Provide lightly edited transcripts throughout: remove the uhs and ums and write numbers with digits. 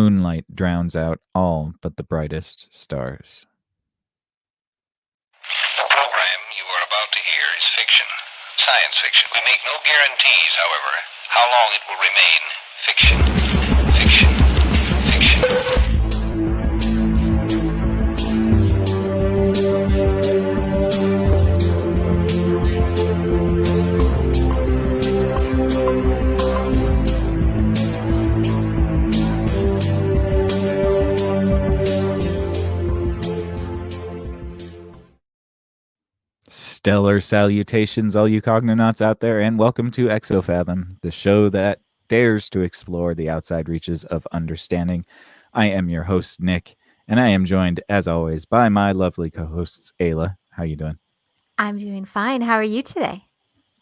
Moonlight drowns out all but the brightest stars. The program you are about to hear is fiction, science fiction. We make no guarantees, however, how long it will remain fiction, fiction, fiction. Stellar salutations, all you cognonauts out there, and welcome to Exofathom, the show that dares to explore the outside reaches of understanding. I am your host, Nick, and I am joined, as always, by my lovely co-hosts, Ayla. How you doing? I'm doing fine. How are you today?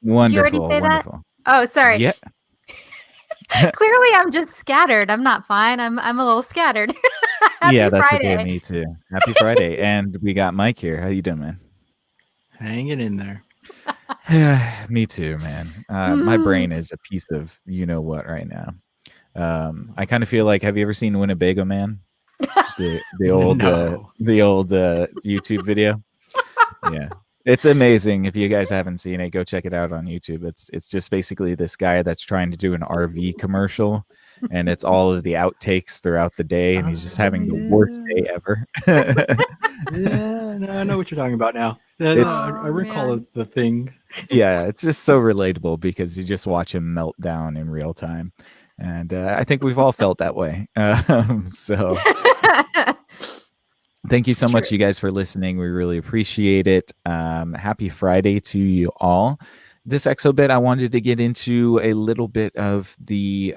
Wonderful, Did you already say wonderful. That? Oh, sorry. Yeah. Clearly, I'm just scattered. I'm not fine. I'm a little scattered. Happy Yeah, that's Friday. okay. Me too. Happy Friday, and we got Mike here. How you doing, man? Hanging in there. Me too, man. My brain is a piece of you know what right now. I kind of feel like, have you ever seen Winnebago Man? The old No. YouTube video. Yeah, it's amazing. If you guys haven't seen it, go check it out on YouTube. It's just basically this guy that's trying to do an RV commercial, and it's all of the outtakes throughout the day, and he's just having the worst day ever. Yeah, no, I know what you're talking about now. It's- I recall man. the thing. Yeah, it's just so relatable because you just watch him melt down in real time, and I think we've all felt that way. So thank you so much, True. you guys, for listening. We really appreciate it. Happy Friday to you all. This exobit, I wanted to get into a little bit of the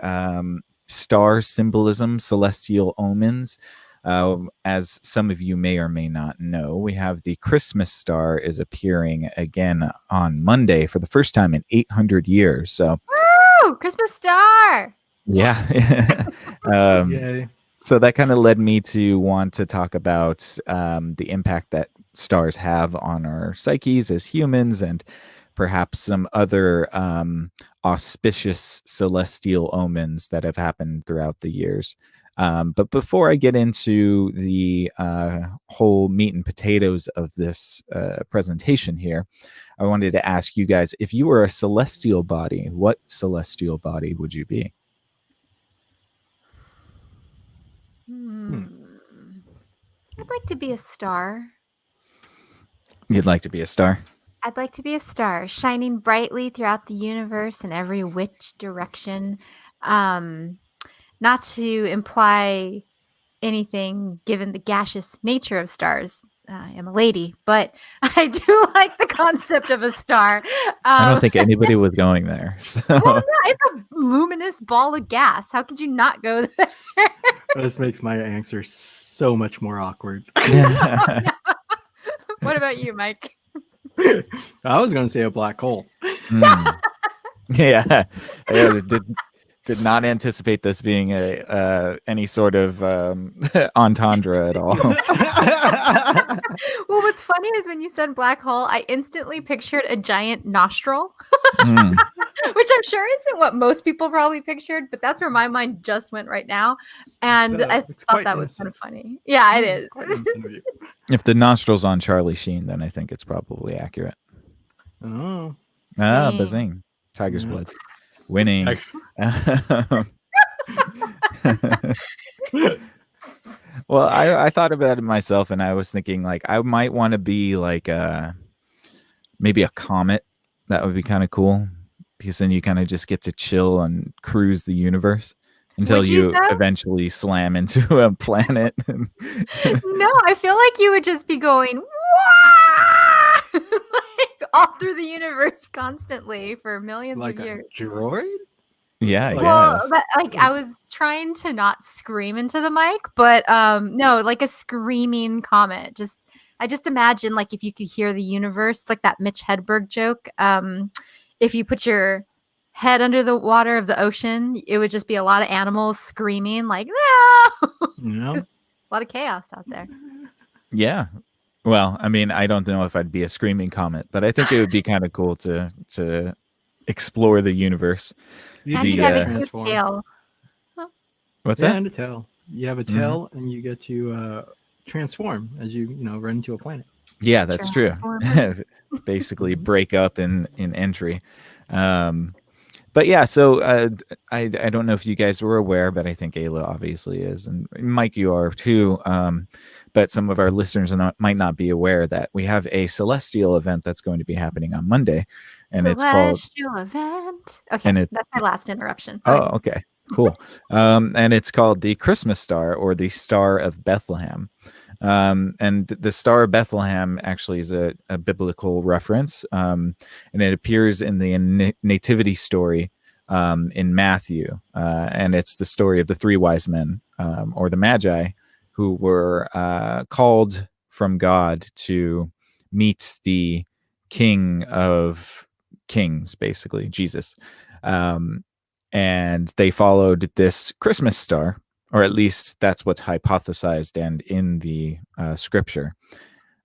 star symbolism, celestial omens. As some of you may or may not know, we have the Christmas star is appearing again on Monday for the first time in 800 years. So, Woo! Christmas star. yeah. Yay. So that kind of led me to want to talk about the impact that stars have on our psyches as humans, and perhaps some other auspicious celestial omens that have happened throughout the years. But before I get into the whole meat and potatoes of this presentation here, I wanted to ask you guys, if you were a celestial body, what celestial body would you be? I'd like to be a star. You'd like to be a star? I'd like to be a star, shining brightly throughout the universe in every which direction. Not to imply anything given the gaseous nature of stars. I am a lady, but I do like the concept of a star. I don't think anybody was going there. So. Well, no, it's a luminous ball of gas. How could you not go there? This makes my answer so much more awkward. What about you, Mike? I was going to say a black hole. Yeah, did not anticipate this being any sort of entendre at all. Well, what's funny is when you said black hole, I instantly pictured a giant nostril, Mm. which I'm sure isn't what most people probably pictured, but that's where my mind just went right now. And I It's thought quite that was innocent. kind of funny. Yeah, it is. Quite innocent of you. If the nostril's on Charlie Sheen, then I think it's probably accurate. Oh. Ah, Dang. bazing. Tiger's Yeah. blood. Winning. Well, I thought about it myself, and I was thinking, like, I might want to be like maybe a comet. That would be kind of cool, because then you kind of just get to chill and cruise the universe until Would you, you though? eventually slam into a planet. No, I feel like you would just be going "Wah!" like all through the universe constantly for millions Like of a years. droid? Yeah, I Well, Well, guess. like I was trying to not scream into the mic, but no, like a screaming comet. I just imagine, like, if you could hear the universe, it's like that Mitch Hedberg joke. If you put your head under the water of the ocean, it would just be a lot of animals screaming like no. No. A lot of chaos out there. Yeah. Well, I mean, I don't know if I'd be a screaming comet, but I think it would be kind of cool to explore the universe. You And The, you have a cute transform. tail. What's Yeah, that? and a tail. You have a Mhm. tail, and you get to transform as you run into a planet. Yeah, that's true. Transformers. Basically, Mhm. break up in entry. Um, but yeah, so I don't know if you guys were aware, but I think Ayla obviously is, and Mike, you are too. But some of our listeners might not be aware that we have a celestial event that's going to be happening on Monday, and it's called Celestial event. Okay, and it. that's my last interruption. Oh, Okay. okay, cool. And it's called the Christmas Star or the Star of Bethlehem. And the Star of Bethlehem actually is a biblical reference, and it appears in the nativity story in Matthew, and it's the story of the three wise men, or the Magi, who were called from God to meet the King of Kings, basically Jesus. Um, and they followed this Christmas star, or at least that's what's hypothesized and in the scripture,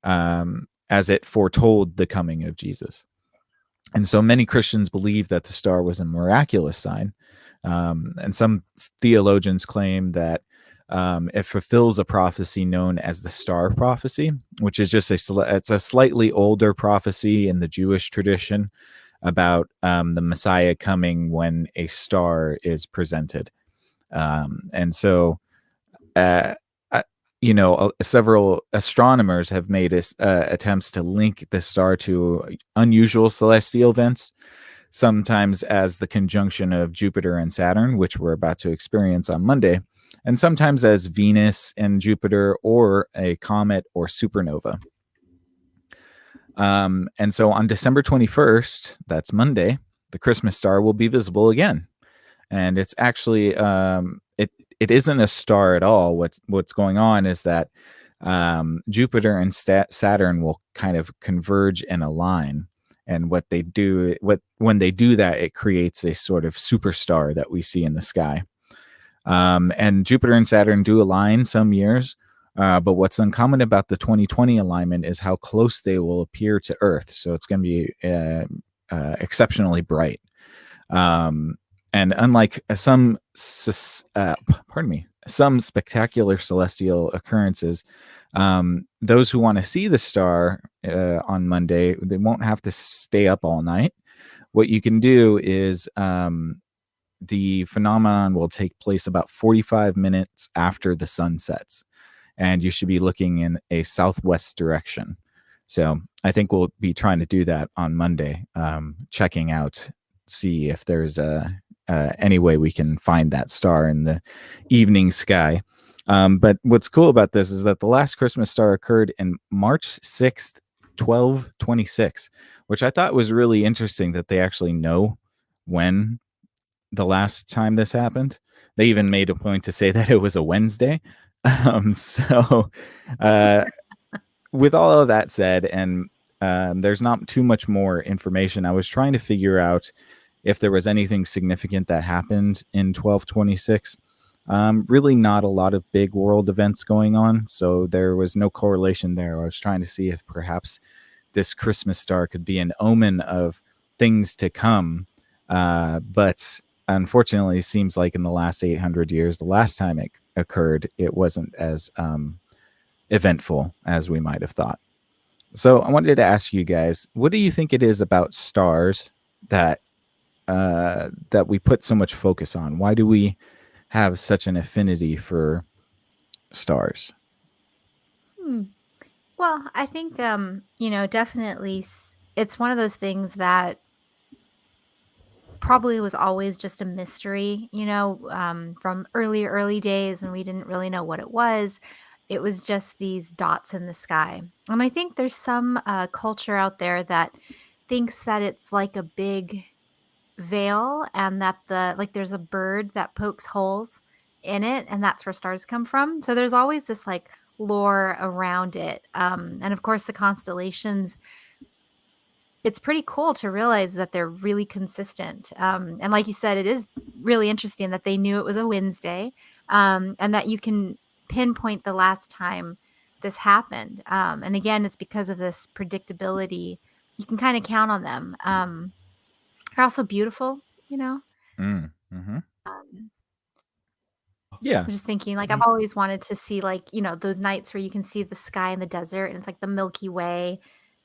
as it foretold the coming of Jesus. And so many Christians believe that the star was a miraculous sign. And some theologians claim that it fulfills a prophecy known as the star prophecy, which is just it's a slightly older prophecy in the Jewish tradition about the Messiah coming when a star is presented. And so, uh, uh, several astronomers have made attempts to link the star to unusual celestial events, sometimes as the conjunction of Jupiter and Saturn, which we're about to experience on Monday, and sometimes as Venus and Jupiter or a comet or supernova. And so on December 21st, that's Monday, the Christmas star will be visible again. And it's actually it isn't a star at all. What's going on is that Jupiter and Saturn will kind of converge and align. And when they do that, it creates a sort of superstar that we see in the sky. And Jupiter and Saturn do align some years, but what's uncommon about the 2020 alignment is how close they will appear to Earth. So it's going to be exceptionally bright. And unlike some spectacular celestial occurrences, those who want to see the star on Monday, they won't have to stay up all night. What you can do is the phenomenon will take place about 45 minutes after the sun sets, and you should be looking in a southwest direction. So I think we'll be trying to do that on Monday, checking out, see if there's any way we can find that star in the evening sky. But what's cool about this is that the last Christmas star occurred in March 6th, 1226, which I thought was really interesting that they actually know when the last time this happened. They even made a point to say that it was a Wednesday. So, uh, with all of that said, and there's not too much more information, I was trying to figure out if there was anything significant that happened in 1226. Really, not a lot of big world events going on, so there was no correlation there. I was trying to see if perhaps this Christmas star could be an omen of things to come. But unfortunately, it seems like in the last 800 years, the last time it occurred, it wasn't as eventful as we might have thought. So I wanted to ask you guys, what do you think it is about stars that that we put so much focus on? Why do we have such an affinity for stars? Hmm. Well, I think definitely it's one of those things that probably was always just a mystery, from early days, and we didn't really know what it was. It was just these dots in the sky. And I think there's some culture out there that thinks that it's like a big veil, and that there's a bird that pokes holes in it, and that's where stars come from. So there's always this like lore around it. And of course the constellations, it's pretty cool to realize that they're really consistent. And like you said, it is really interesting that they knew it was a Wednesday, and that you can pinpoint the last time this happened. And again, it's because of this predictability. You can kind of count on them. They're also beautiful, you know. Mm-hmm. Um, Yeah. I'm just thinking, like, I've always wanted to see, like, those nights where you can see the sky in the desert and it's like the Milky Way.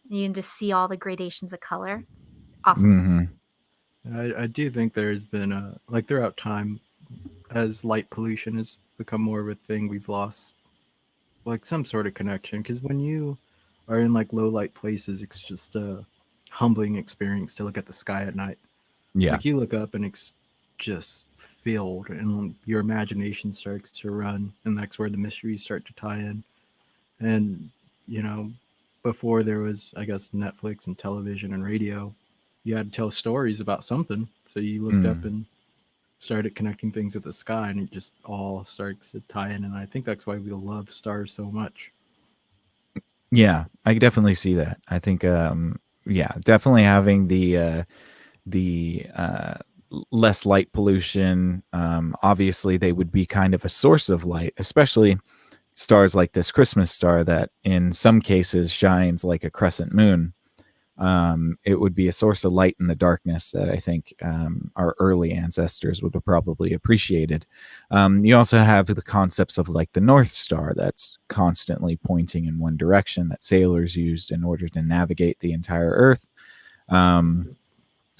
And you can just see all the gradations of color. It's awesome. Hmm. I do think there's been like throughout time, as light pollution has become more of a thing, we've lost like some sort of connection. Because when you are in like low light places, it's just a humbling experience to look at the sky at night. Yeah. Like you look up and it's just filled, and your imagination starts to run, and that's where the mysteries start to tie in. And you know, before there was, I guess, Netflix and television and radio, you had to tell stories about something. So you looked up Mm. and started connecting things with the sky, and it just all starts to tie in. And I think that's why we love stars so much. Yeah, I definitely see that. I think, yeah, definitely having the less light pollution. Obviously, they would be kind of a source of light, especially stars like this Christmas star that, in some cases, shines like a crescent moon. It would be a source of light in the darkness that I think our early ancestors would have probably appreciated. You also have the concepts of like the North Star that's constantly pointing in one direction that sailors used in order to navigate the entire Earth. Um,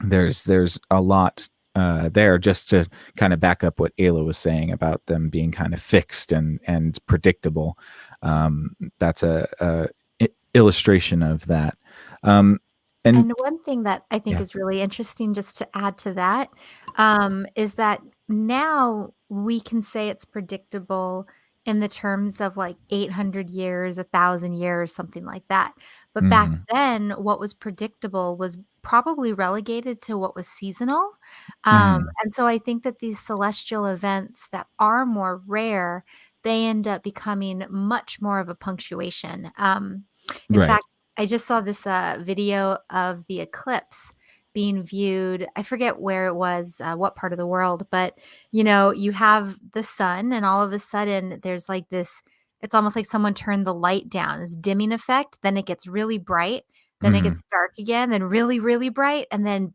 there's a lot there, just to kind of back up what Ayla was saying about them being kind of fixed and predictable. That's a illustration of that. Um, and And one thing that I think yeah. is really interesting, just to add to that, is that now we can say it's predictable in the terms of like 800 years, 1,000 years, something like that. But back Mhm. then, what was predictable was probably relegated to what was seasonal. Mhm. And so I think that these celestial events that are more rare, they end up becoming much more of a punctuation. In Right. fact, I just saw this video of the eclipse being viewed. I forget where it was, what part of the world, but you have the sun, and all of a sudden there's like this. It's almost like someone turned the light down, this dimming effect. Then it gets really bright, then it Mhm. gets dark again, then really, really bright, and then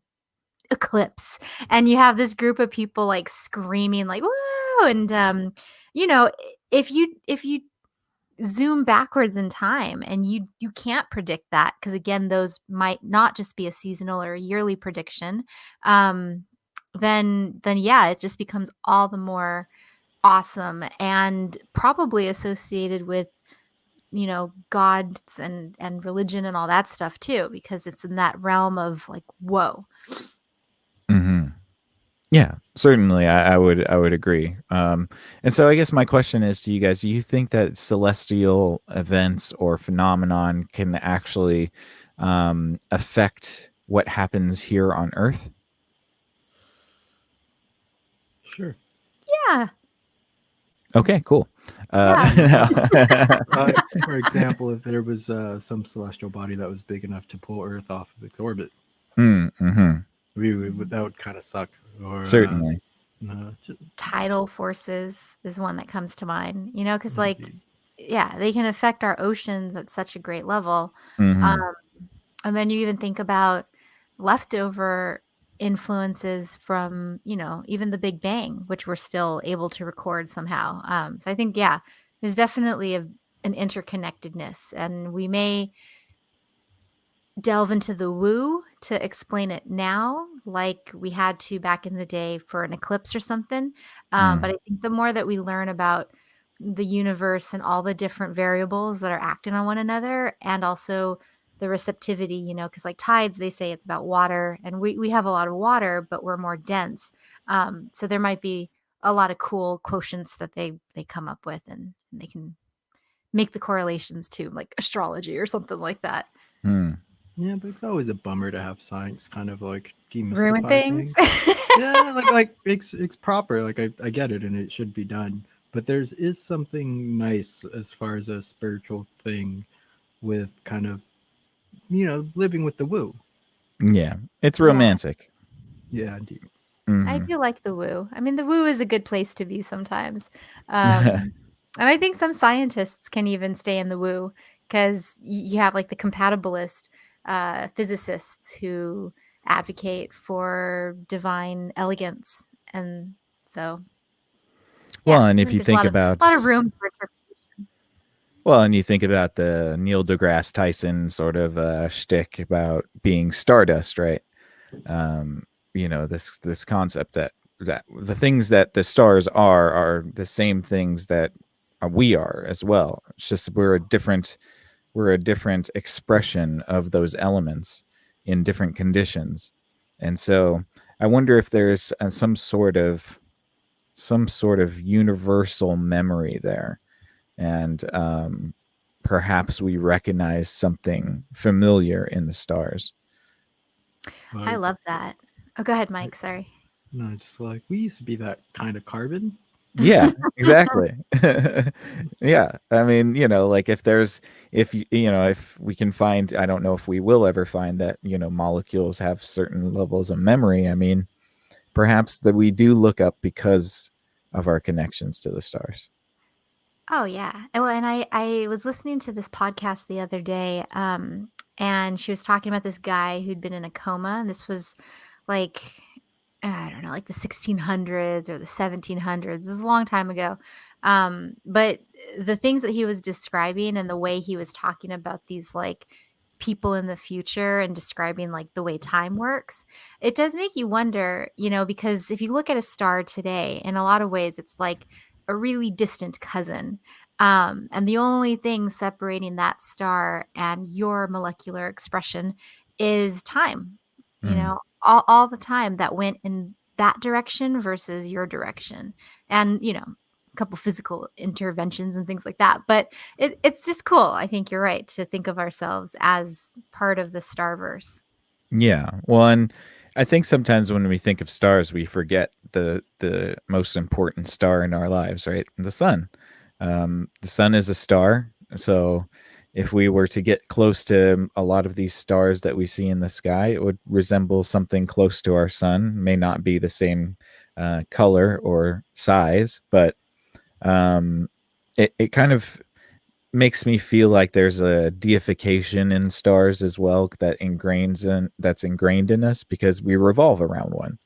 eclipse. And you have this group of people like screaming, like "Woo!" And you know, if you zoom backwards in time, and you can't predict that, because again those might not just be a seasonal or a yearly prediction. Um then then yeah, it just becomes all the more awesome, and probably associated with gods and religion and all that stuff too, because it's in that realm of like, whoa. Mhm. Yeah, certainly. I would agree. And so I guess my question is to you guys: do you think that celestial events or phenomenon can actually affect what happens here on Earth? Sure. Yeah. Okay, cool. Yeah. For example, if there was some celestial body that was big enough to pull Earth off of its orbit, mm-hmm. that would kind of suck. Or Certainly. Tidal forces is one that comes to mind, because like, indeed. yeah, they can affect our oceans at such a great level. Um, Hmm. and then you even think about leftover influences from, even the Big Bang, which we're still able to record somehow. So I think, yeah, there's definitely an interconnectedness, and we may delve into the woo to explain it now, like we had to back in the day for an eclipse or something. But Mm. I think the more that we learn about the universe and all the different variables that are acting on one another, and also the receptivity, because like tides, they say it's about water, and we have a lot of water, but we're more dense. So there might be a lot of cool quotients that they come up with, and they can make the correlations to like astrology or something like that. Mm. Yeah, but it's always a bummer to have science kind of like Ruin demystify things. things. Yeah, like it's proper. Like I get it, and it should be done. But there's is something nice as far as a spiritual thing with kind of living with the woo. Yeah, it's Yeah, romantic. Yeah, indeed. I Hmm. do like the woo. I mean, the woo is a good place to be sometimes. Um, and I think some scientists can even stay in the woo, because you have like the compatibilist physicists who advocate for divine elegance. And so, Well, Yeah, and I if think you there's a think lot of about room for interpretation. Well, and you think about the Neil deGrasse Tyson sort of shtick about being stardust, right? Um, this concept that the things that the stars are the same things that we are as well. It's just we're a different expression of those elements in different conditions, and so I wonder if there's some sort of universal memory there, and perhaps we recognize something familiar in the stars. I Like, love that. Oh, go ahead, Mike. Sorry. no, just like we used to be that kind of carbon. Yeah, exactly. Yeah, I mean, like if we can find, I don't know if we will ever find that molecules have certain levels of memory. I mean, perhaps that we do look up because of our connections to the stars. Oh yeah. Well, and I was listening to this podcast the other day, and she was talking about this guy who'd been in a coma, and this was like I don't know, like the 1600s or the 1700s. It was a long time ago. But the things that he was describing and the way he was talking about these like people in the future and describing like the way time works, it does make you wonder, because if you look at a star today, in a lot of ways, it's like a really distant cousin. And the only thing separating that star and your molecular expression is time. You Mm. know, all the time that went in that direction versus your direction, and a couple physical interventions and things like that, but it's just cool. I think you're right to think of ourselves as part of the starverse. Yeah. Well, and I think sometimes when we think of stars, we forget the most important star in our lives, right? The sun. The sun is a star. So if we were to get close to a lot of these stars that we see in the sky, it would resemble something close to our sun. May not be the same color or size, but um, it kind of makes me feel like there's a deification in stars as well that's ingrained in us because we revolve around one,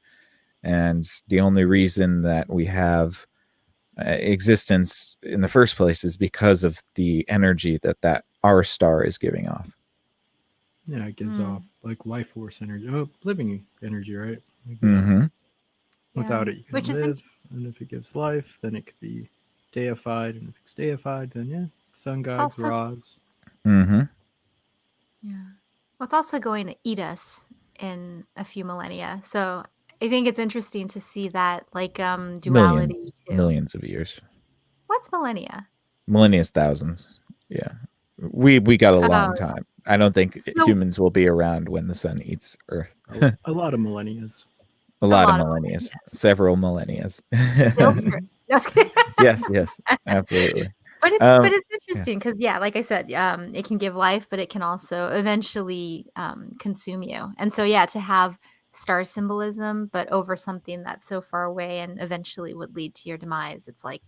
and the only reason that we have existence in the first place is because of the energy that our star is giving off. Yeah, it gives Mm, off like life force energy, oh, living energy, right? Like, Mm-hmm. without yeah, it, you which can is live, interesting. and if it gives life, then it could be deified, and if it's deified, then yeah, sun It's gods, also Ra's. Mm-hmm. Yeah. Well, it's also going to eat us in a few millennia. So I think it's interesting to see that like duality too. Millions of years. What's millennia? Millennia is thousands. Yeah. We got a Oh, long time. I don't think so humans will be around when the sun eats Earth. A lot of millennias. A a lot of lot of millennias, millennia. several millennias. Still true. No, just kidding. Yes, yes, absolutely. But Um, it's yeah, interesting because yeah, like I said, it can give life, but it can also eventually consume you. And so yeah, to have star symbolism, but over something that's so far away and eventually would lead to your demise, it's like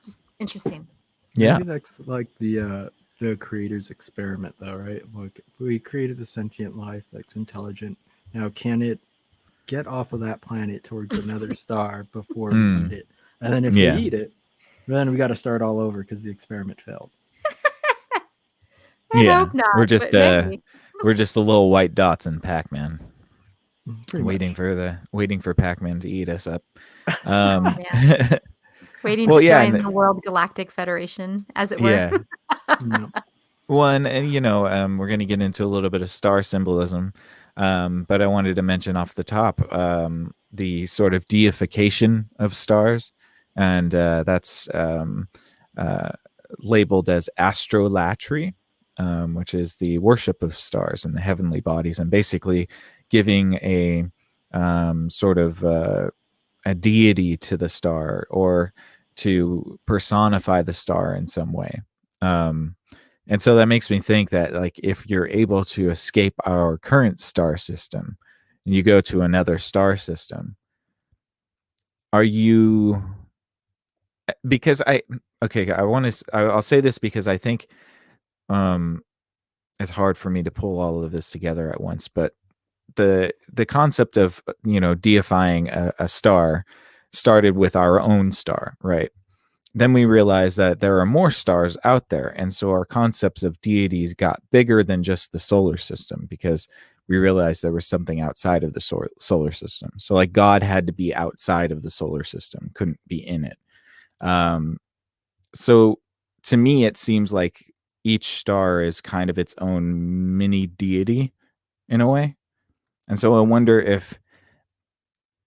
just interesting. yeah, Maybe that's like the creator's experiment, though, right? Like we created a sentient life that's intelligent. Now, can it get off of that planet towards another star before we eat mm, it? And then if we yeah, eat it, then we got to start all over because the experiment failed. I'd yeah. hope not, We're just but maybe. we're just the little white dots in Pac-Man, Pretty much. waiting for Pac-Man to eat us up. Oh Um, man, waiting well, to yeah, join and the World Galactic Federation, as it were. yeah. No. One, and we're going to get into a little bit of star symbolism, but I wanted to mention off the top the sort of deification of stars, and that's uh, labeled as astrolatry, which is the worship of stars and the heavenly bodies, and basically giving a sort of a deity to the star or to personify the star in some way. Um, and so that makes me think that like if you're able to escape our current star system and you go to another star system, are you because I okay, I want to I'll say this because I think um it's hard for me to pull all of this together at once, but the concept of deifying a star started with our own star, right? Then we realized that there are more stars out there. And so our concepts of deities got bigger than just the solar system, because we realized there was something outside of the solar system. So like God had to be outside of the solar system, couldn't be in it. So to me, it seems like each star is kind of its own mini deity in a way. And so I wonder if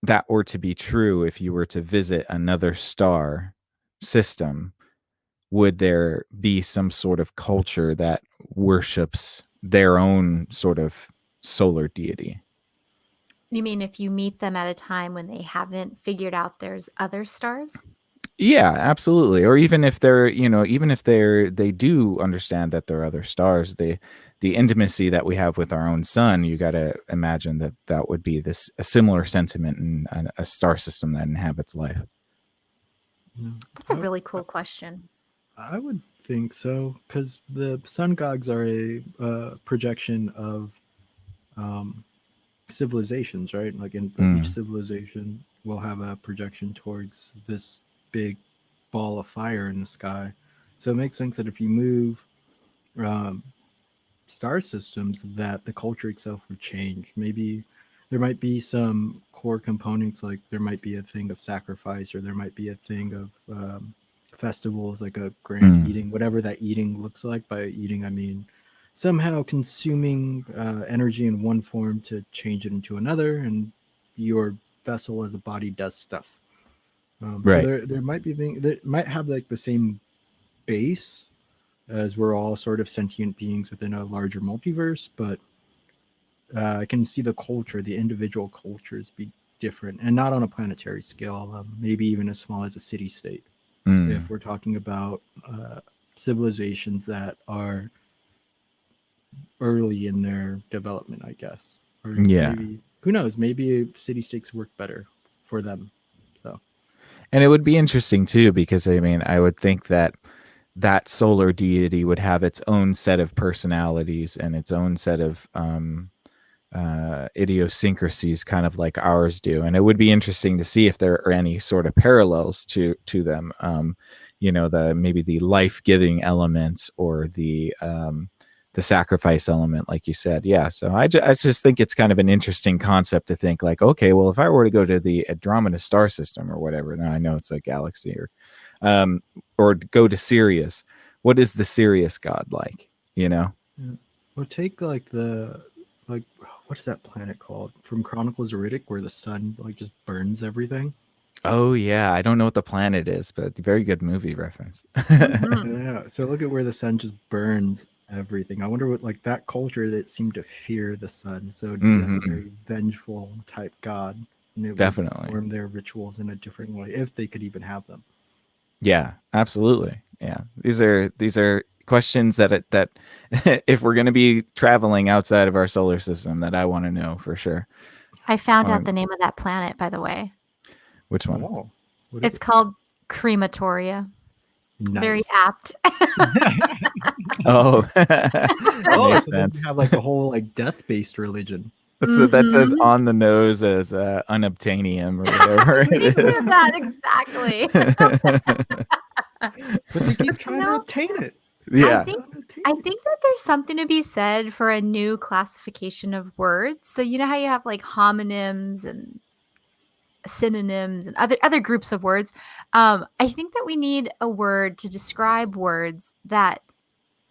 that were to be true, if you were to visit another star system, would there be some sort of culture that worships their own sort of solar deity? You mean if you meet them at a time when they haven't figured out there's other stars? Yeah, absolutely. Or even if they're, even if they do understand that there are other stars, the intimacy that we have with our own sun, you got to imagine that that would be a similar sentiment in a star system that inhabits life. That's a really cool question. I would think so, because the sun gods are a projection of civilizations, right? Like in each civilization will have a projection towards this big ball of fire in the sky. So it makes sense that if you move star systems, that the culture itself would change. Maybe there might be some core components, like there might be a thing of sacrifice, or there might be a thing of festivals, like a grand eating, whatever that eating looks like. By eating, I mean somehow consuming energy in one form to change it into another, and your vessel as a body does stuff. Right. So there might be things that might have like the same base, as we're all sort of sentient beings within a larger multiverse, but I can see the culture, the individual cultures be different, and not on a planetary scale, maybe even as small as a city state. If we're talking about civilizations that are early in their development, I guess. Or maybe, who knows, maybe city states work better for them. So, and it would be interesting too, because I mean, I would think that that solar deity would have its own set of personalities and its own set of idiosyncrasies, kind of like ours do. And it would be interesting to see if there are any sort of parallels to them. Maybe the life-giving element, or the sacrifice element, like you said. Yeah. So I just think it's kind of an interesting concept to think like, okay, well, if I were to go to the Andromeda star system or whatever, now I know it's a galaxy, or go to Sirius, what is the Sirius god like? Or take like what is that planet called from Chronicles of Riddick, where the sun like just burns everything? Oh yeah, I don't know what the planet is, but very good movie reference. Yeah, so look at where the sun just burns everything. I wonder what, like, that culture that seemed to fear the sun, so it'd be like a very vengeful type god, and it Definitely would perform their rituals in a different way, if they could even have them. Yeah, absolutely. Yeah, these are questions that if we're going to be traveling outside of our solar system, that I want to know for sure. I found out the name of that planet, by the way. Which one? Oh, it's called Crematoria. Nice. Very apt. Oh, so then you have like a whole like death-based religion. That says on the nose as unobtainium or whatever it is. That exactly. But they keep trying to obtain it. Yeah. I think that there's something to be said for a new classification of words. So you know how you have like homonyms and synonyms and other groups of words. I think that we need a word to describe words that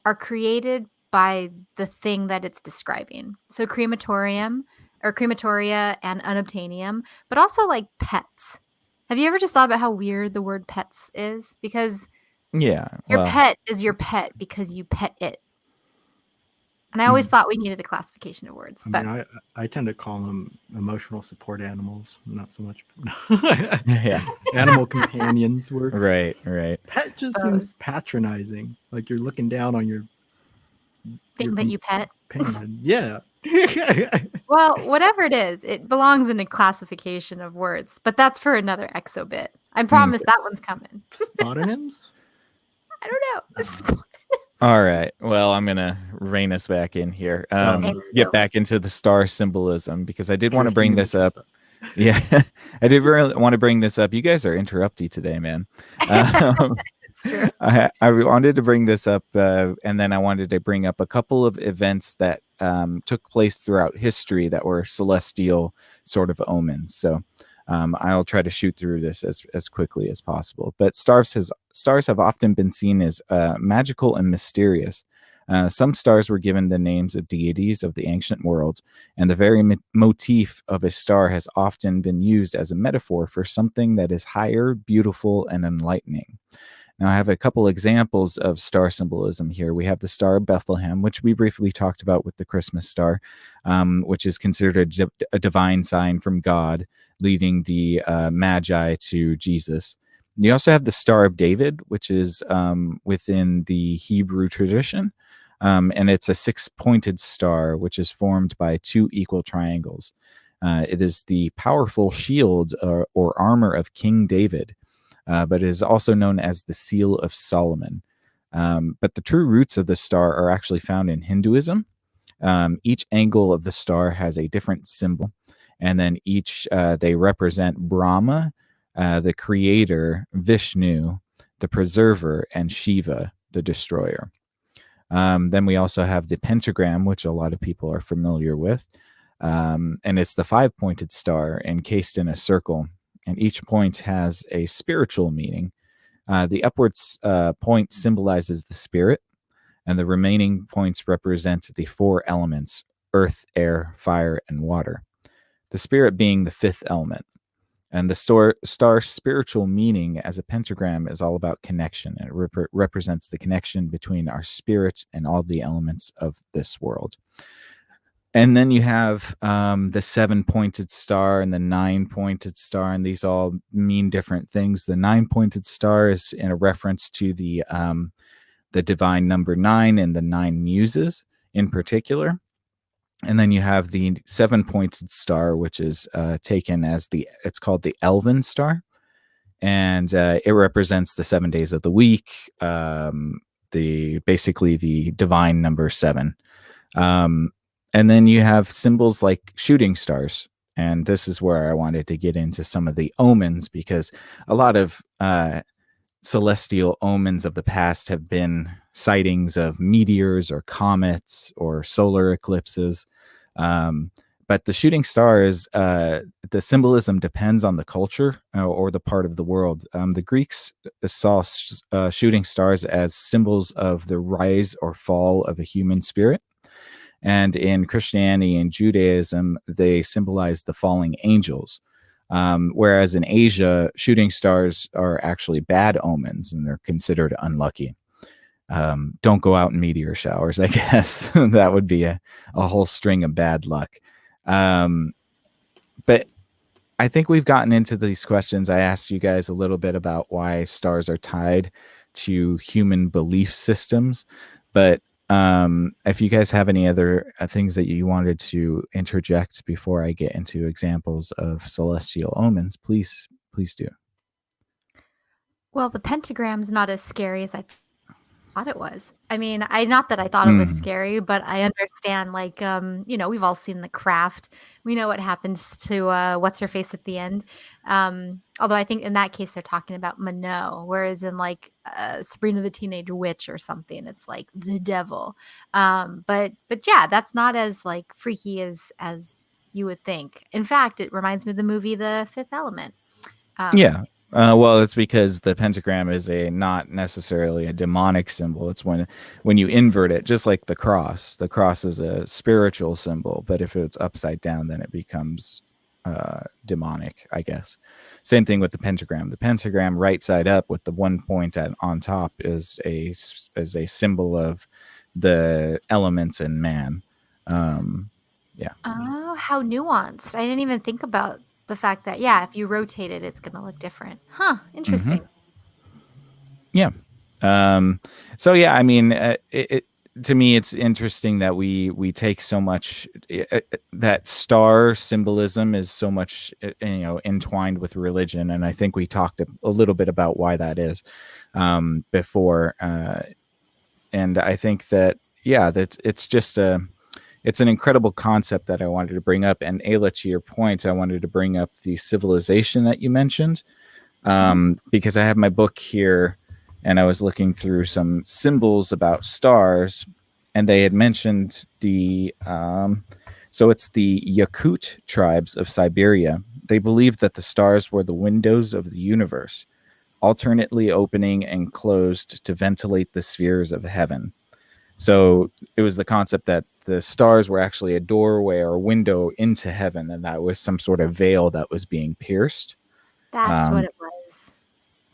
are created by the thing that it's describing. So crematorium or crematoria and unobtainium, but also like pets. Have you ever just thought about how weird the word pets is? Because your pet is your pet because you pet it. And I always thought we needed a classification of words. I tend to call them emotional support animals, not so much animal companions. Work. Right. Pet just seems patronizing, like you're looking down on your thing that you pet. Yeah. Well, whatever it is, it belongs in a classification of words, but that's for another exobit. I promise that one's coming. Spotonyms? I don't know. All right. Well, I'm going to rein us back in here. Get back into the star symbolism, because I did want to bring this up Yeah, I did really want to bring this up. You guys are interrupty today, man. Um, It's true. I wanted to bring this up, and then I wanted to bring up a couple of events that took place throughout history that were celestial sort of omens. So I'll try to shoot through this as quickly as possible. But stars have often been seen as magical and mysterious. Some stars were given the names of deities of the ancient world, and the very motif of a star has often been used as a metaphor for something that is higher, beautiful, and enlightening. Now, I have a couple examples of star symbolism here. We have the Star of Bethlehem, which we briefly talked about with the Christmas star, which is considered a divine sign from God, leading the Magi to Jesus. You also have the Star of David, which is within the Hebrew tradition. And it's a six-pointed star, which is formed by two equal triangles. It is the powerful shield or armor of King David, but it is also known as the Seal of Solomon. But the true roots of the star are actually found in Hinduism. Each angle of the star has a different symbol, and then they represent Brahma, the creator, Vishnu, the preserver, and Shiva, the destroyer. Then we also have the pentagram, which a lot of people are familiar with. And it's the five-pointed star encased in a circle, and each point has a spiritual meaning. The upwards point symbolizes the spirit, and the remaining points represent the four elements: earth, air, fire, and water. The spirit being the fifth element. And the star's spiritual meaning as a pentagram is all about connection. It represents the connection between our spirit and all the elements of this world. And then you have the seven-pointed star and the nine-pointed star, and these all mean different things. The nine-pointed star is in a reference to the divine number 9 and the 9 muses in particular. And then you have the seven-pointed star, which is taken as it's called the Elven star, and it represents the 7 days of the week, basically the divine number 7. And then you have symbols like shooting stars, and this is where I wanted to get into some of the omens, because a lot of celestial omens of the past have been sightings of meteors or comets or solar eclipses. But the shooting stars, the symbolism depends on the culture or the part of the world. The Greeks saw shooting stars as symbols of the rise or fall of a human spirit. And in Christianity and Judaism, they symbolize the falling angels. Whereas in Asia, shooting stars are actually bad omens and they're considered unlucky. Don't go out in meteor showers, I guess. That would be a whole string of bad luck. But I think we've gotten into these questions. I asked you guys a little bit about why stars are tied to human belief systems. But if you guys have any other things that you wanted to interject before I get into examples of celestial omens, please do. Well, the pentagram's not as scary as I thought it was. I mean, not that I thought it was scary, but I understand, like, we've all seen The Craft. We know what happens to what's her face at the end. Although I think in that case they're talking about Minot, whereas in like Sabrina the Teenage Witch or something, it's like the devil. But yeah, that's not as like freaky as you would think. In fact, it reminds me of the movie The Fifth Element. Yeah. Well, it's because the pentagram is not necessarily a demonic symbol. It's when you invert it, just like the cross. The cross is a spiritual symbol, but if it's upside down, then it becomes demonic, I guess. Same thing with the pentagram. The pentagram right side up with the one point on top is a symbol of the elements in man. Yeah. Oh, how nuanced. I didn't even think about the fact that, yeah, if you rotate it, it's going to look different. Huh. Interesting. Yeah. So yeah, I mean, to me, it's interesting that we take so much that star symbolism is so much, entwined with religion. And I think we talked a little bit about why that is before. And I think that, yeah, that it's just it's an incredible concept that I wanted to bring up. And Ayla, to your point, I wanted to bring up the civilization that you mentioned, because I have my book here and I was looking through some symbols about stars, and they had mentioned so it's the Yakut tribes of Siberia. They believed that the stars were the windows of the universe, alternately opening and closed to ventilate the spheres of heaven. So it was the concept that the stars were actually a doorway or a window into heaven, and that was some sort of veil that was being pierced. That's what it was.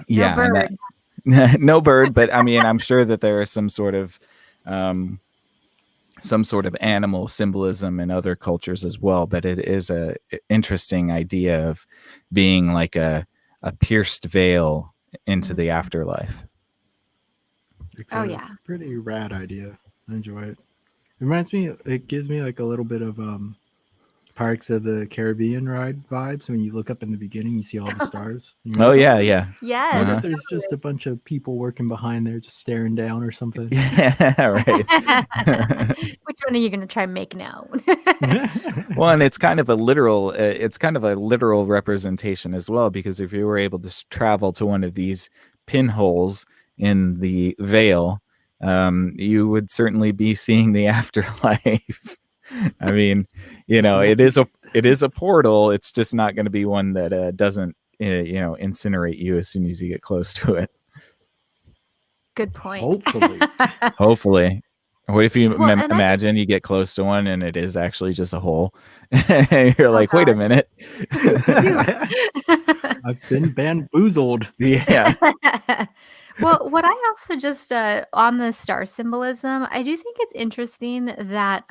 No Yeah, and bird. that no bird, but I mean, I'm sure that there is some sort of animal symbolism in other cultures as well. But it is a interesting idea of being like a pierced veil into the afterlife. It's Yeah. It's a pretty rad idea. I enjoy it. It reminds me, it gives me like a little bit of Pirates of the Caribbean ride vibes. When you look up in the beginning, you see all the stars. Oh yeah, yeah. Yes. I bet there's just a bunch of people working behind there, just staring down or something. Yeah, right. Which one are you going to try and make now? Well, and it's kind of a literal representation as well, because if you were able to travel to one of these pinholes in the veil, you would certainly be seeing the afterlife. I mean, it is a portal. It's just not going to be one that doesn't incinerate you as soon as you get close to it. Good point. Hopefully. What if you imagine you get close to one and it is actually just a hole? You're like, wait a minute. I've been bamboozled. Yeah. Well, what I also just on the star symbolism, I do think it's interesting that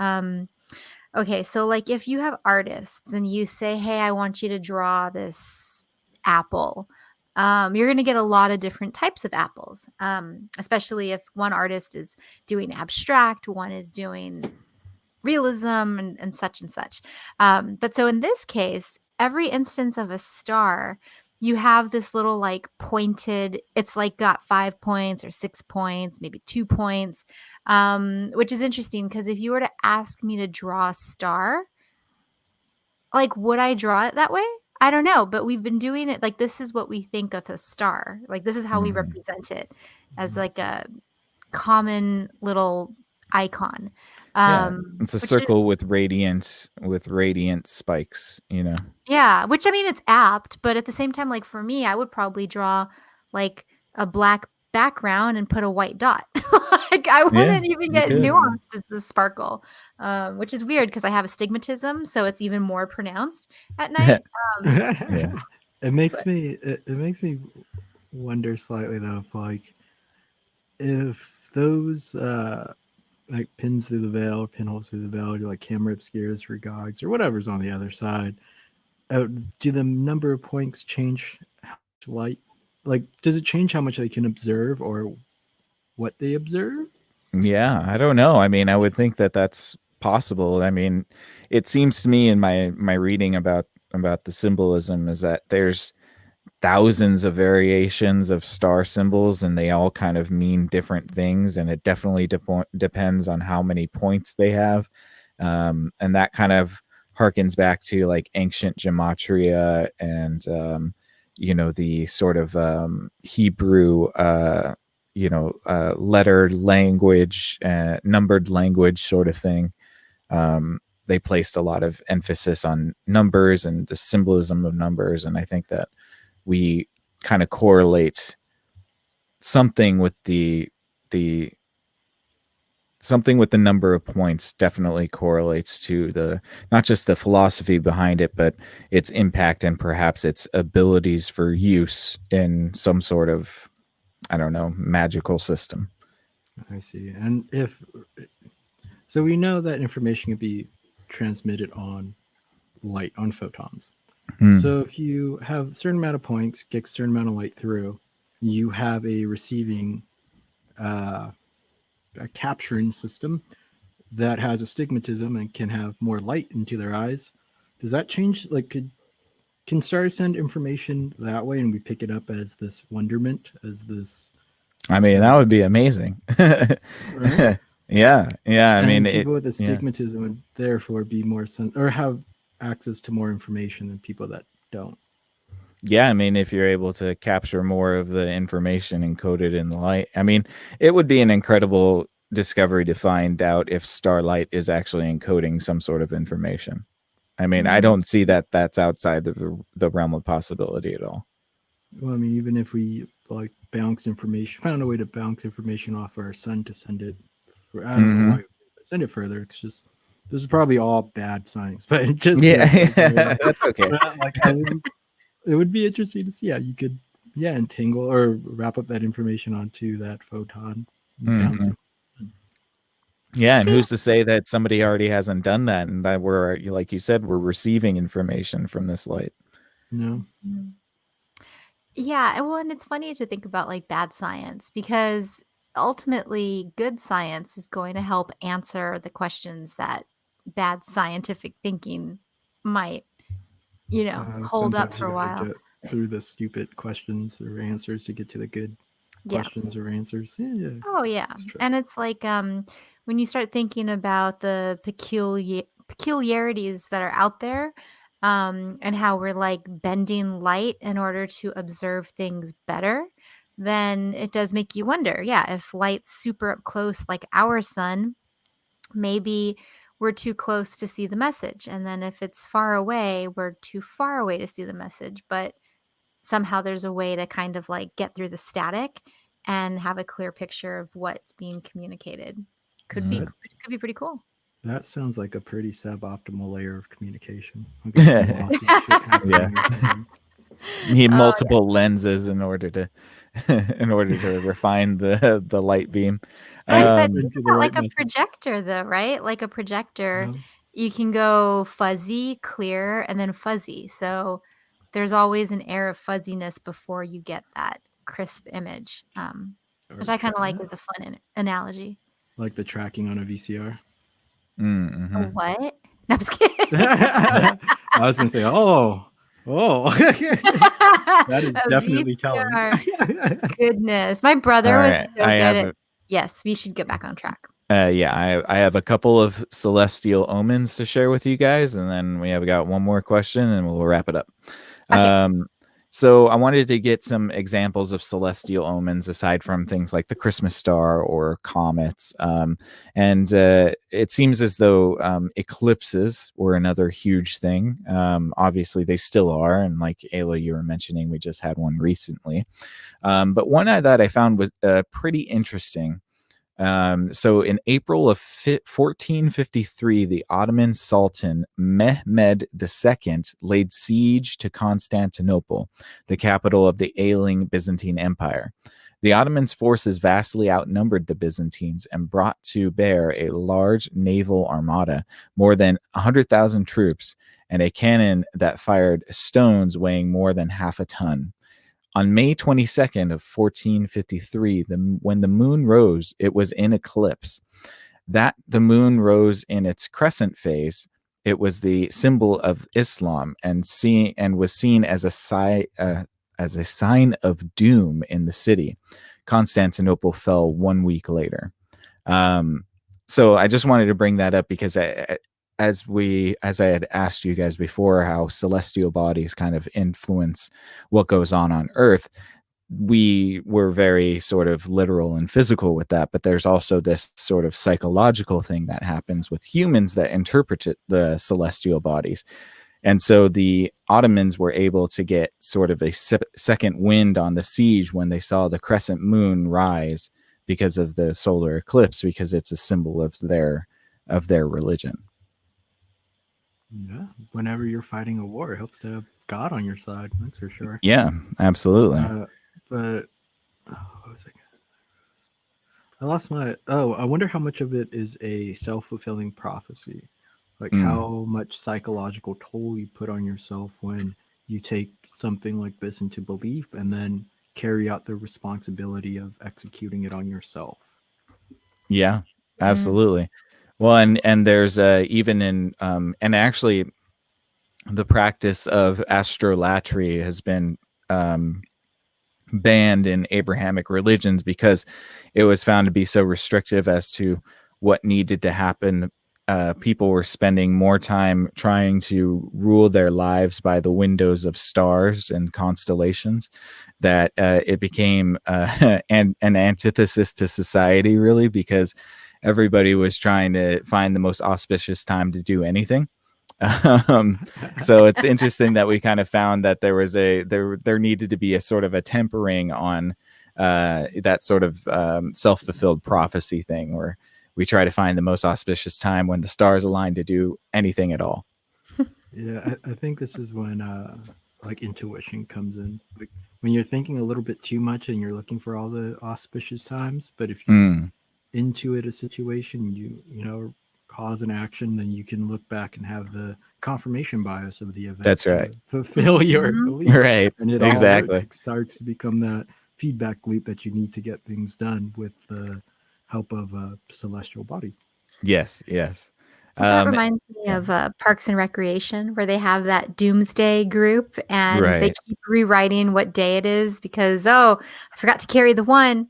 okay, so like if you have artists and you say, hey, I want you to draw this apple, you're going to get a lot of different types of apples, especially if one artist is doing abstract, one is doing realism and such and such. But so in this case, every instance of a star, you have this little like pointed, it's like got 5 points or 6 points, maybe 2 points, which is interesting because if you were to ask me to draw a star, like, would I draw it that way? I don't know, but we've been doing it like this is what we think of a star. Like this is how we represent it as like a common little icon. It's a circle with radiant spikes, Yeah, which I mean it's apt, but at the same time, like for me, I would probably draw like a black background and put a white dot. Like I wouldn't even get nuanced as the sparkle, which is weird because I have astigmatism, so it's even more pronounced at night. It makes me wonder slightly though, if those like pins through the veil or pinholes through the veil, or like camera obscures for gogs or whatever's on the other side, do the number of points change how much light? Like, does it change how much they can observe or what they observe? Yeah, I don't know. I mean, I would think that that's possible. I mean, it seems to me in my reading about the symbolism is that there's thousands of variations of star symbols and they all kind of mean different things, and it definitely depends on how many points they have, and that kind of harkens back to like ancient gematria and the sort of Hebrew lettered language, numbered language sort of thing. They placed a lot of emphasis on numbers and the symbolism of numbers, and I think that we kind of correlate something with the number of points. Definitely correlates to the not just the philosophy behind it, but its impact and perhaps its abilities for use in some sort of, I don't know, magical system. I see. And so we know that information can be transmitted on light, on photons. So if you have a certain amount of points, get a certain amount of light through, you have a receiving, a capturing system that has astigmatism and can have more light into their eyes. Does that change? Like, can stars send information that way and we pick it up as this wonderment, as this? I mean, that would be amazing. Right? Yeah, I And mean it. people with Yeah, astigmatism would therefore be more or have access to more information than people that don't. I mean, if you're able to capture more of the information encoded in the light, I mean, it would be an incredible discovery to find out if starlight is actually encoding some sort of information. I mean, I Mm. don't see that that's outside of the realm of possibility at all. Well, I mean, even if we like bounced information, found a way to bounce information off our sun to send it, I don't know Hmm. why send it further. It's just this is probably all bad science, but it just Yeah, that's okay. like it would be interesting to see how you could entangle or wrap up that information onto that photon, and bounce Hmm. it. Yeah, and See, who's to say that somebody already hasn't done that, and that we're, like you said, we're receiving information from this light. You know, mm. Yeah, and well, and it's funny to think about like bad science because ultimately good science is going to help answer the questions that bad scientific thinking might, hold up sometimes you for a gotta while. get through the stupid questions or answers to get to the good Yeah. questions or answers. Yeah, Oh yeah. that's true. And it's like when you start thinking about the peculiarities that are out there, and how we're like bending light in order to observe things better, then it does make you wonder, yeah, if light's super up close like our sun, maybe we're too close to see the message. And then if it's far away, we're too far away to see the message. But somehow there's a way to kind of like get through the static and have a clear picture of what's being communicated. Could be Mm. could be pretty cool. That sounds like a pretty suboptimal layer of communication. I got some lossy shit Yeah, happening. Or something. need Oh multiple lenses in order to in order to refine the light beam. right, but think Into the about right like a message. projector though, right? Like a projector, No? you can go fuzzy, clear, and then fuzzy. So there's always an air of fuzziness before you get that crisp image, which Or I kind of like as a fun analogy. like the tracking on a VCR. A Mm-hmm. what? No, I'm just kidding. I was gonna say, oh, that is A definitely telling. VCR. Goodness, my All brother was right, so I good have at. a Yes, we should get back on track. I have a couple of celestial omens to share with you guys, and then we have got one more question, and we'll wrap it up. Okay. Um, so I wanted to get some examples of celestial omens aside from things like the Christmas star or comets. And it seems as though eclipses were another huge thing. Obviously, they still are, and like Ayla, you were mentioning, we just had one recently. But one that I found was pretty interesting. So in April of 1453, the Ottoman Sultan Mehmed II laid siege to Constantinople, the capital of the ailing Byzantine Empire. The Ottomans' forces vastly outnumbered the Byzantines and brought to bear a large naval armada, more than 100,000 troops, and a cannon that fired stones weighing more than half a ton. On May 22nd of 1453, when the moon rose, it was in eclipse. That the moon rose in its crescent phase, it was the symbol of Islam and was seen as a sign of doom in the city. Constantinople fell 1 week later. Um, so I just wanted to bring that up because as I had asked you guys before, how celestial bodies kind of influence what goes on Earth. We were very sort of literal and physical with that, but there's also this sort of psychological thing that happens with humans that interpret the celestial bodies. And so the Ottomans were able to get sort of a second wind on the siege when they saw the crescent moon rise because of the solar eclipse, because it's a symbol of their religion. Yeah, whenever you're fighting a war, it helps to have God on your side. That's for sure. Yeah, absolutely. But what was I lost my. Oh, I wonder how much of it is a self-fulfilling prophecy. Like how much psychological toll you put on yourself when you take something like this into belief and then carry out the responsibility of executing it on yourself. Yeah, absolutely. Well, and there's even in and actually the practice of astrolatry has been banned in Abrahamic religions because it was found to be so restrictive as to what needed to happen. People were spending more time trying to rule their lives by the windows of stars and constellations, that it became an antithesis to society, really, because everybody was trying to find the most auspicious time to do anything. So it's interesting that we kind of found that there needed to be a sort of a tempering on that sort of self-fulfilled prophecy thing, where we try to find the most auspicious time when the stars align to do anything at all. Yeah, I think this is when like intuition comes in. Like when you're thinking a little bit too much and you're looking for all the auspicious times, but if you intuit a situation, you know, cause an action, then you can look back and have the confirmation bias of the event That's right. to fulfill your Mhm. belief. Right. And it Exactly. all starts to become that feedback loop that you need to get things done with the help of a celestial body. Yes. Yes. That reminds me Yeah. of Parks and Recreation, where they have that doomsday group and they Right. keep rewriting what day it is because, oh, I forgot to carry the one.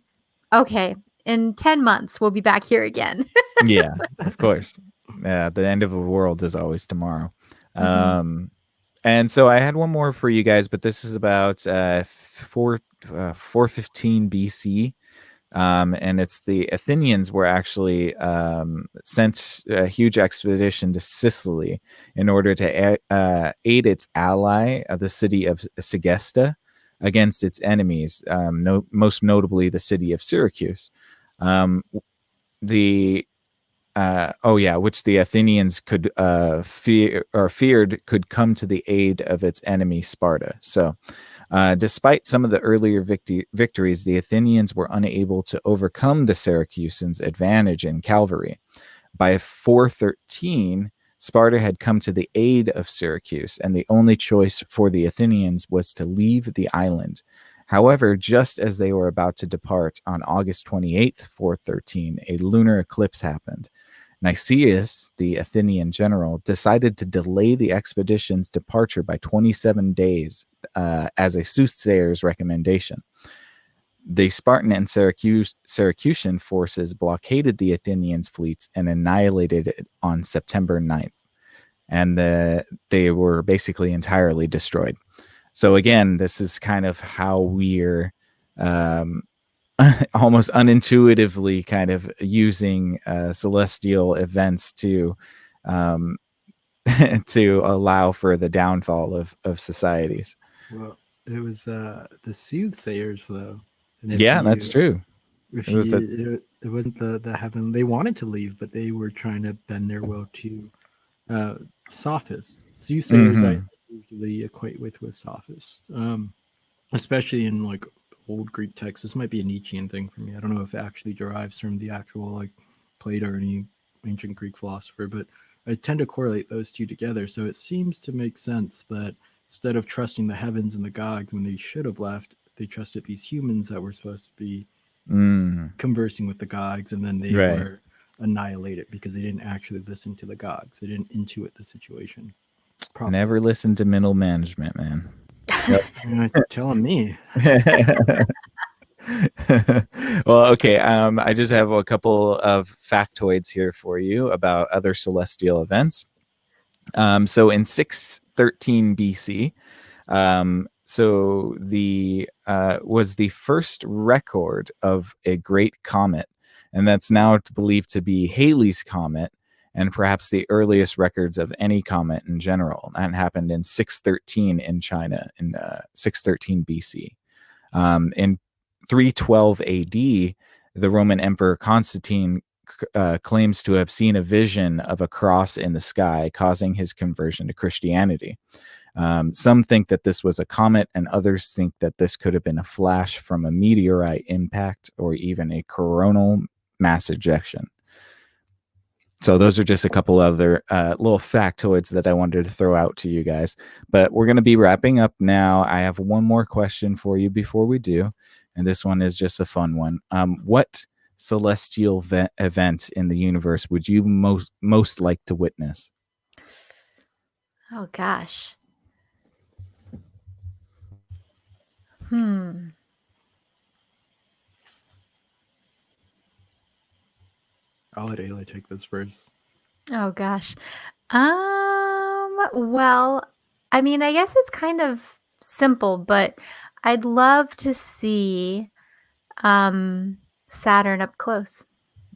Okay, in 10 months, we'll be back here again. Yeah. Of course. The end of the world is always tomorrow. Mhm. And so I had one more for you guys, but this is about 415 BC. And it's the Athenians were actually sent a huge expedition to Sicily in order to aid its ally, the city of Segesta, against its enemies, most notably the city of Syracuse. Um, the which the Athenians could feared could come to the aid of its enemy Sparta. So, despite some of the earlier victories, the Athenians were unable to overcome the Syracusans' advantage in cavalry. By 413, Sparta had come to the aid of Syracuse, and the only choice for the Athenians was to leave the island. However, just as they were about to depart on August 28th, 413, a lunar eclipse happened. Nicias, the Athenian general, decided to delay the expedition's departure by 27 days as a soothsayer's recommendation. The Spartan and Syracusan forces blockaded the Athenians' fleets and annihilated it on September 9th. And they were basically entirely destroyed. So again, this is kind of how we're almost unintuitively kind of using celestial events to um, to allow for the downfall of societies. Well, it was the soothsayers though, and Yeah, that's true. if It was the it wasn't the heaven they wanted to leave, but they were trying to bend their will to uh, sophists. Soothsayers I usually equate with sophists, especially in like old Greek texts. This might be a Nietzschean thing for me. I don't know if it actually derives from the actual like Plato or any ancient Greek philosopher, but I tend to correlate those two together. So it seems to make sense that instead of trusting the heavens and the gods when they should have left, they trusted these humans that were supposed to be conversing with the gods, and then they right. were annihilated because they didn't actually listen to the gods. They didn't intuit the situation properly. Never listen to middle management, man. You're telling me. Well, okay. I just have a couple of factoids here for you about other celestial events. So in 613 BC, so the was the first record of a great comet, and that's now believed to be Halley's comet, and perhaps the earliest records of any comet in general. That happened in 613 in China, in 613 BC. In 312 AD, the Roman Emperor Constantine claims to have seen a vision of a cross in the sky, causing his conversion to Christianity. Some think that this was a comet, and others think that this could have been a flash from a meteorite impact or even a coronal mass ejection. So those are just a couple other little factoids that I wanted to throw out to you guys. But we're going to be wrapping up now. I have one more question for you before we do, and this one is just a fun one. What celestial event in the universe would you most like to witness? Oh gosh. Hmm. I'll let Ayla take this first. Oh gosh. Well, I mean, I guess it's kind of simple, but I'd love to see Saturn up close.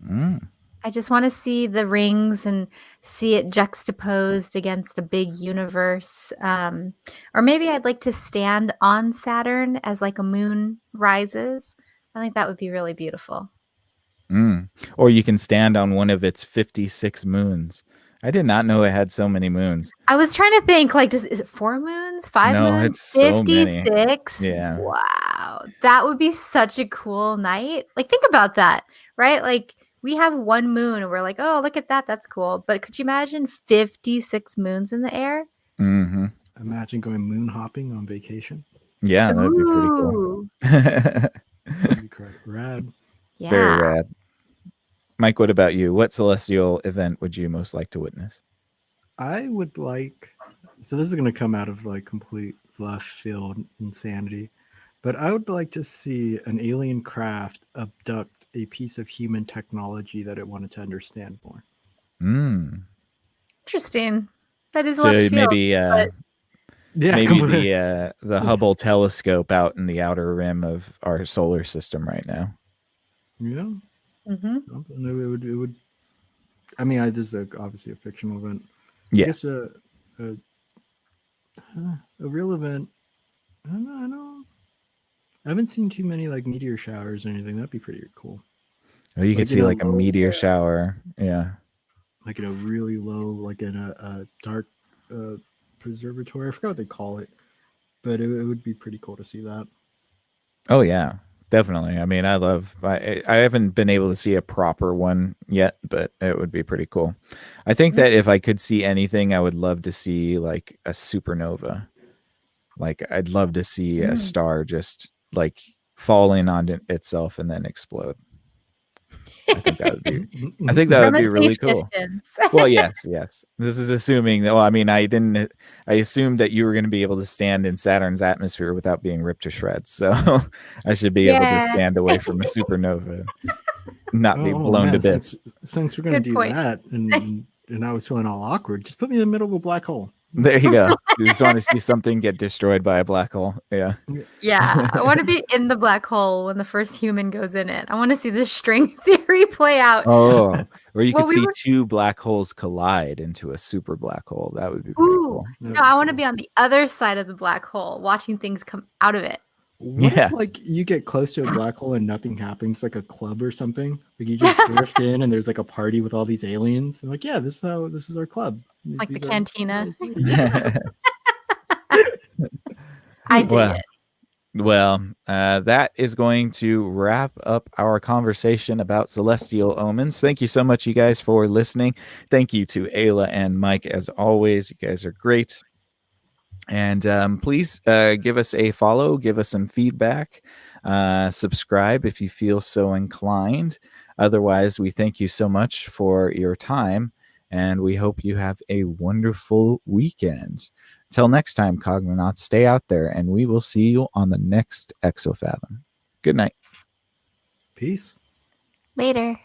Mm. I just want to see the rings and see it juxtaposed against a big universe. Or maybe I'd like to stand on Saturn as like a moon rises. I think that would be really beautiful. Mm. Or you can stand on one of its 56 moons. I did not know it had so many moons. I was trying to think, like, is it 4 moons, 5 No, moons, it's so many. 56? Yeah. Wow. That would be such a cool night. Like, think about that, right? Like, we have 1 moon and we're like, oh, look at that. That's cool. But could you imagine 56 moons in the air? Mm-hmm. Imagine going moon hopping on vacation. Yeah, that'd be pretty cool. Ooh. That'd be correct. Rad. Very Yeah. rad. Mike, what about you? What celestial event would you most like to witness? I would like. So this is going to come out of like complete left field insanity, but I would like to see an alien craft abduct a piece of human technology that it wanted to understand more. Mm. Interesting. That is So left field. maybe Yeah, maybe completely. the Hubble telescope out in the outer rim of our solar system right now. Yeah, Mhm. it would. I mean, this is obviously a fictional event. Yeah. I guess a real event. I don't know. I haven't seen too many like meteor showers or anything. That'd be pretty cool. Oh, you Like could in see a like a low- meteor shower. Yeah. Like in a really low, like in a dark preservatory. I forgot what they call it, but it would be pretty cool to see that. Oh yeah, definitely. I mean, I haven't been able to see a proper one yet, but it would be pretty cool. I think that if I could see anything, I would love to see like a supernova. Like I'd love to see a star just like fall in on itself and then explode. I think that would be From a really safe cool. distance. Well, yes. This is assuming that. Well, I mean, I assumed that you were going to be able to stand in Saturn's atmosphere without being ripped to shreds. So I should be able to Yeah. stand away from a supernova, not be Oh blown to man, bits. since we're gonna Good do point. that, and I was feeling all awkward, just put me in the middle of a black hole. There you go. You just want to see something get destroyed by a black hole. Yeah. Yeah, I want to be in the black hole when the first human goes in it. I want to see this string theory play out. Oh, or you Well, could we see were- two black holes collide into a super black hole. That would be pretty Ooh, cool. no, I want to be on the other side of the black hole, watching things come out of it. What Yeah. if like you get close to a black hole and nothing happens, like a club or something? Like you just drift in and there's like a party with all these aliens. And like, yeah, this is our club. Like the These are- cantina. Yeah. I dig Well, it. Well, that is going to wrap up our conversation about celestial omens. Thank you so much, you guys, for listening. Thank you to Ayla and Mike, as always. You guys are great. And please give us a follow, give us some feedback, subscribe if you feel so inclined. Otherwise, we thank you so much for your time, and we hope you have a wonderful weekend. Till next time, Cogmonauts, stay out there, and we will see you on the next ExoFathom. Good night. Peace. Later.